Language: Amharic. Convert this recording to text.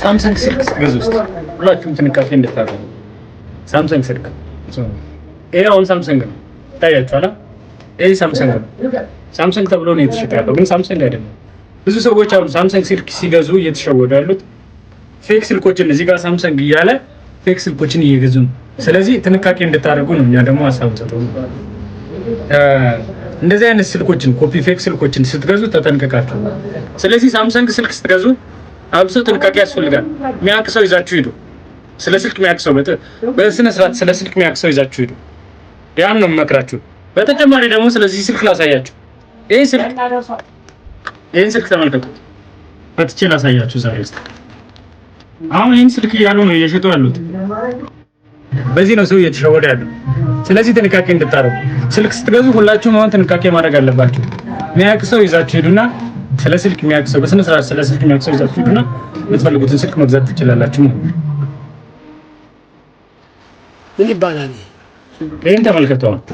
ሳምሰንግ ስልክ ስትገዙ ውስጥ ሁላችሁም ጥንቃቄ እንድታደርጉ። ሳምሰንግ ስልክ ይሄ አሁን ሳምሰንግ ነው ታያችኋል። ይሄ ሳምሰንግ ነው። ሳምሰንግ ተብሎ ነው የተሸጠ ያለው፣ ግን ሳምሰንግ አይደለም። ብዙ ሰዎች አሁን ሳምሰንግ ስልክ ሲገዙ እየተሸወዱ ያሉት ፌክ ስልኮችን እዚህ ጋር ሳምሰንግ እያለ ፌክ ስልኮችን እየገዙ ነው። ስለዚህ ጥንቃቄ እንድታደርጉ ነው እኛ ደግሞ ሀሳብ ሰጠው። እንደዚህ አይነት ስልኮችን ኮፒ ፌክ ስልኮችን ስትገዙ ተጠንቀቃችሁ። ስለዚህ ሳምሰንግ ስልክ ስትገዙ አብሶ ጥንቃቄ ያስፈልጋል። የሚያውቅ ሰው ይዛችሁ ሂዱ። ስለ ስልክ የሚያውቅ ሰው በስነ ስርዓት ስለ ስልክ የሚያውቅ ሰው ይዛችሁ ሂዱ። ያን ነው የምመክራችሁ። በተጨማሪ ደግሞ ስለዚህ ስልክ ላሳያችሁ። ይሄን ስልክ ተመልከቱ። ፈትቼ ላሳያችሁ ዛሬ እስኪ። አሁን ይሄን ስልክ እያሉ ነው እየሸጡ ያሉት። በዚህ ነው ሰው እየተሸወደ ያለው። ስለዚህ ጥንቃቄ እንድታረጉ። ስልክ ስትገዙ ሁላችሁም አሁን ጥንቃቄ ማድረግ አለባችሁ። የሚያውቅ ሰው ይዛችሁ ሂዱና ስለ ስልክ የሚያውቅ ሰው በስነ ስርዓት ስለ ስልክ የሚያውቅ ሰው ይዛችሁ ሂዱና የምትፈልጉትን ስልክ መግዛት ትችላላችሁ። ምን ይባላል? ይሄን ተመልከቱት።